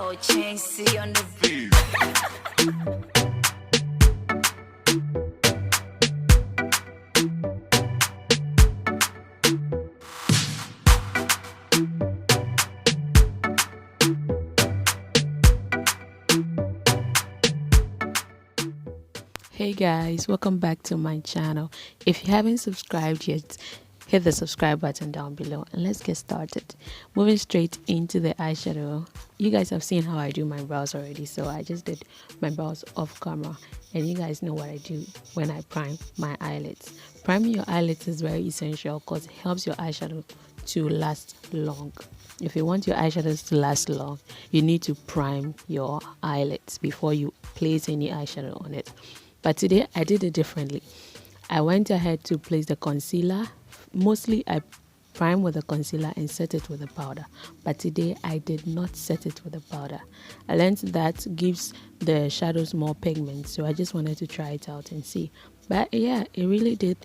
gold chain, see on the beat. Hey guys, welcome back to my channel. If you haven't subscribed yet, hit the subscribe button down below and let's get started. Moving straight into the eyeshadow. You guys have seen how I do my brows already, so I just did my brows off camera, and you guys know what I do when I prime my eyelids. Priming your eyelids is very essential because it helps your eyeshadow to last long. If you want your eyeshadows to last long, you need to prime your eyelids before you place any eyeshadow on it. But today I did it differently. I went ahead to place the concealer. Mostly I prime with the concealer and set it with the powder. But today I did not set it with the powder. I learned that gives the shadows more pigment. So I just wanted to try it out and see. But yeah, it really did.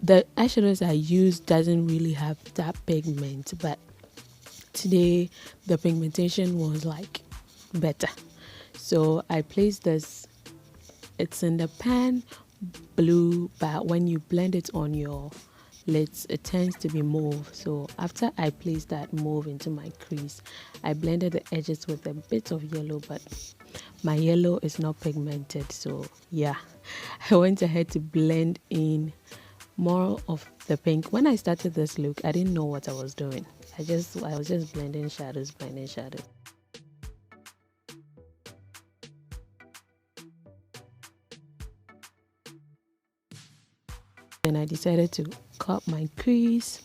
The eyeshadows I used doesn't really have that pigment. But today the pigmentation was like better. So I placed this. It's in the pan blue, but when you blend it on your lids, it tends to be mauve. So after I placed that mauve into my crease, I blended the edges with a bit of yellow, but my yellow is not pigmented. So yeah, I went ahead to blend in more of the pink. When I started this look, I didn't know what I was doing. I was just blending shadows. And I decided to cut my crease.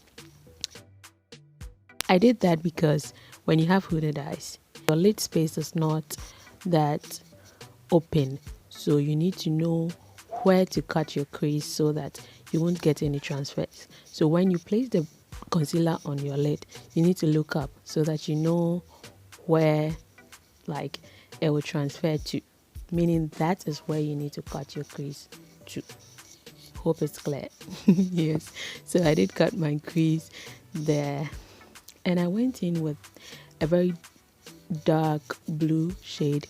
I did that because when you have hooded eyes, your lid space is not that open. So you need to know where to cut your crease so that you won't get any transfers. So when you place the concealer on your lid, you need to look up so that you know where like it will transfer to. Meaning that is where you need to cut your crease to. Hope it's clear. Yes, so I did cut my crease there, and I went in with a very dark blue shade,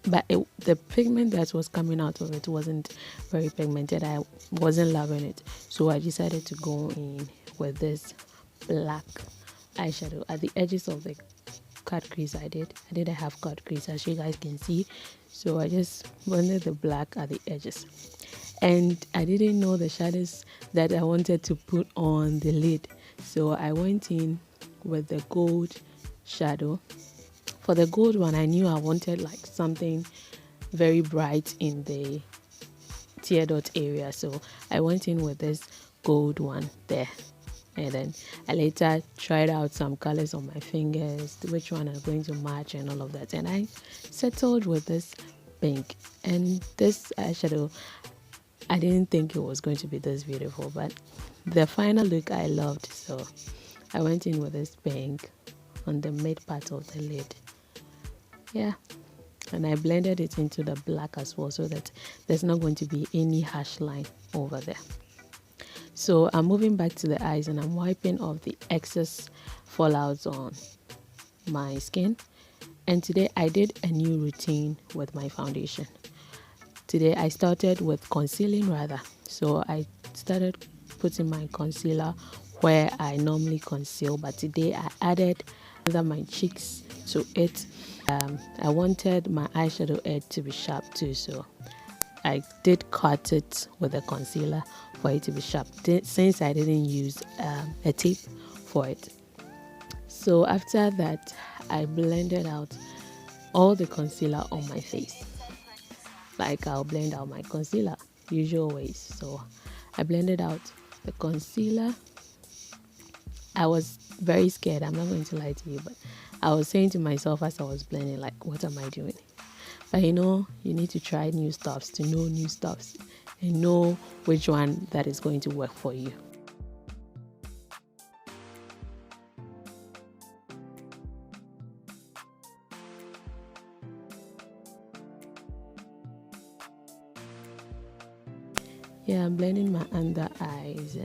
but the pigment that was coming out of it wasn't very pigmented. I wasn't loving it, so I decided to go in with this black eyeshadow at the edges of the cut crease. I did a half cut crease, as you guys can see, so I just blended the black at the edges. And I didn't know the shadows that I wanted to put on the lid, so I went in with the gold shadow. For the gold one, I knew I wanted like something very bright in the tear dot area, so I went in with this gold one there. And then I later tried out some colors on my fingers, which one are going to match and all of that, and I settled with this pink. And this eyeshadow, I didn't think it was going to be this beautiful, but the final look I loved, so I went in with this pink on the mid part of the lid. Yeah, and I blended it into the black as well so that there's not going to be any harsh line over there. So I'm moving back to the eyes and I'm wiping off the excess fallouts on my skin. And today I did a new routine with my foundation. Today I started with concealing rather. So I started putting my concealer where I normally conceal, but today I added under my cheeks to it. I wanted my eyeshadow edge to be sharp too, so I did cut it with a concealer for it to be sharp, since I didn't use a tip for it. So after that, I blended out all the concealer on my face. Like I'll blend out my concealer usual ways. So I blended out the concealer. I was very scared, I'm not going to lie to you, but I was saying to myself as I was blending, like, what am I doing? But you know, you need to try new stuffs to know new stuffs and know which one that is going to work for you. Yeah, I'm blending my under eyes.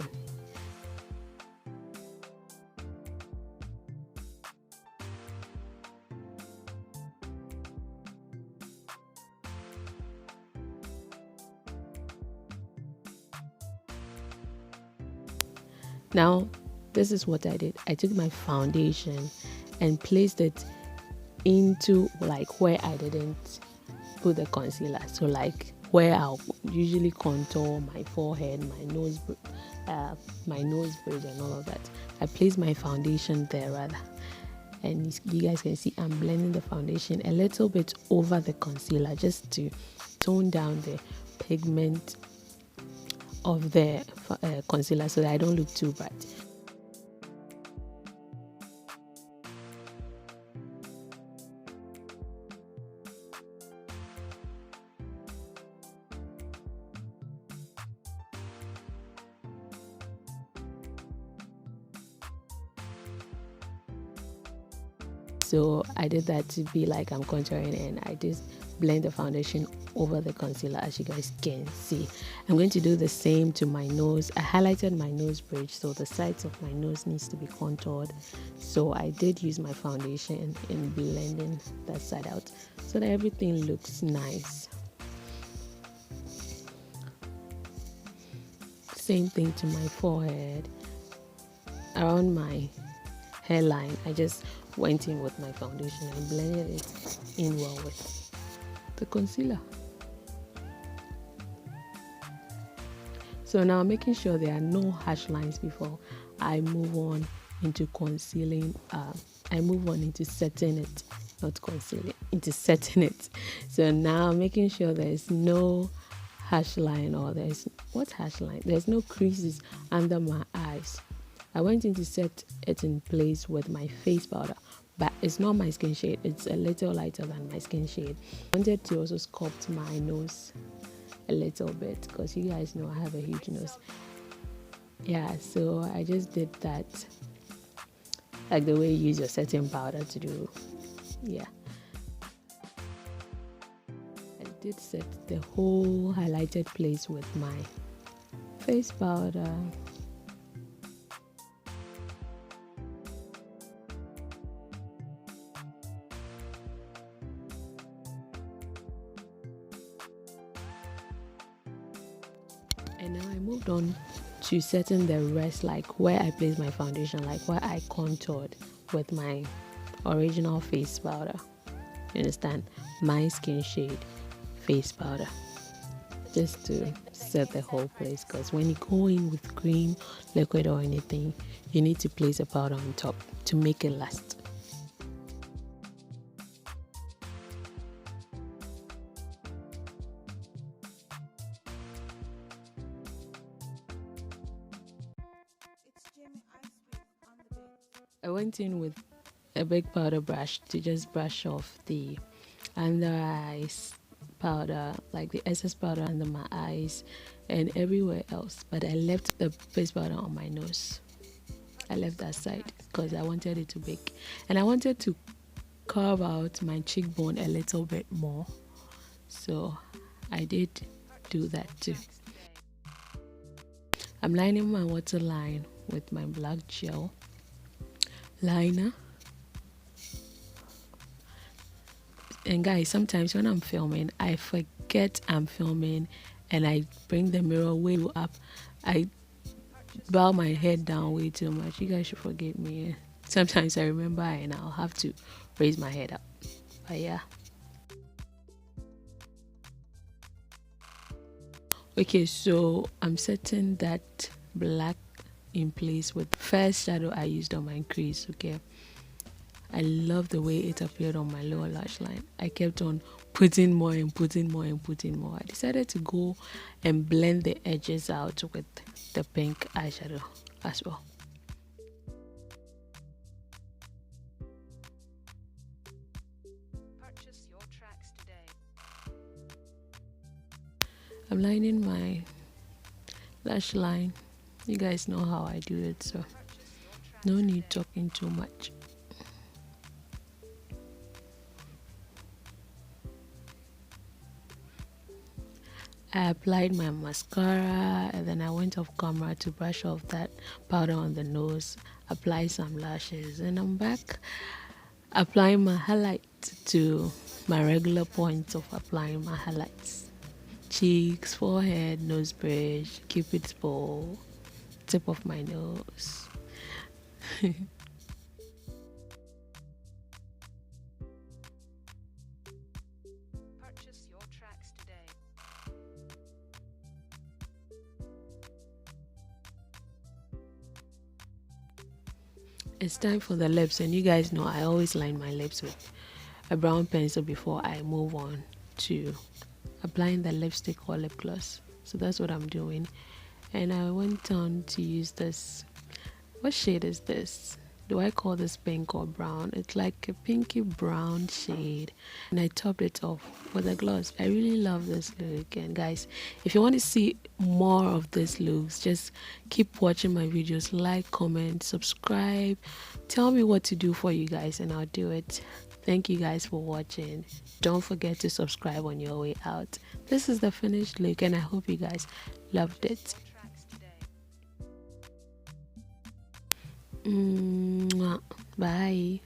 Now, this is what I did. I took my foundation and placed it into like where I didn't put the concealer. So like where I'll usually contour my forehead, my nose bridge and all of that. I placed my foundation there rather. And you guys can see I'm blending the foundation a little bit over the concealer just to tone down the pigment of the concealer so that I don't look too bright. So I did that to be like I'm contouring, and I just blend the foundation over the concealer, as you guys can see. I'm going to do the same to my nose. I highlighted my nose bridge, so the sides of my nose needs to be contoured. So I did use my foundation in blending that side out so that everything looks nice. Same thing to my forehead. Around my hairline, I just went in with my foundation and blended it in well with the concealer. So now I'm making sure there are no harsh lines before I move on into concealing. I move on into setting it, not concealing, into setting it. So now I'm making sure there's no harsh line, or what's harsh line? There's no creases under my eyes. I went in to set it in place with my face powder, but it's not my skin shade. It's a little lighter than my skin shade. I wanted to also sculpt my nose a little bit because you guys know I have a huge nose. Yeah, so I just did that, like the way you use your setting powder to do. Yeah, I did set the whole highlighted place with my face powder. And now I moved on to setting the rest, like where I placed my foundation, like where I contoured with my original face powder. You understand? My skin shade face powder. Just to set the whole place, because when you go in with cream, liquid or anything, you need to place a powder on top to make it last. I went in with a big powder brush to just brush off the under eyes powder, like the excess powder under my eyes and everywhere else. But I left the face powder on my nose. I left that side because I wanted it to bake, and I wanted to carve out my cheekbone a little bit more. So I did do that too. I'm lining my waterline with my black gel liner. And guys, sometimes when I'm filming, I forget I'm filming and I bring the mirror way up. I bow my head down way too much. You guys should forgive me. Sometimes I remember and I'll have to raise my head up. But yeah. Okay, so I'm setting that black in place with the first shadow I used on my crease. Okay, I love the way it appeared on my lower lash line. I kept on putting more and putting more and putting more. I decided to go and blend the edges out with the pink eyeshadow as well. Purchase your tracks today. I'm lining my lash line. You guys know how I do it, so no need talking too much. I applied my mascara and then I went off camera to brush off that powder on the nose, apply some lashes, and I'm back applying my highlight to my regular points of applying my highlights. Cheeks, forehead, nose bridge, cupid's bow, tip of my nose. Purchase your tracks today. It's time for the lips, and you guys know I always line my lips with a brown pencil before I move on to applying the lipstick or lip gloss. So that's what I'm doing, and I went on to use this. What shade is this? Do I call this pink or brown? It's like a pinky brown shade, and I topped it off with a gloss. I really love this look, and guys, if you want to see more of these looks, just keep watching my videos, like, comment, subscribe, tell me what to do for you guys, and I'll do it. Thank you guys for watching. Don't forget to subscribe on your way out. This is the finished look, and I hope you guys loved it. Tracks today. Bye.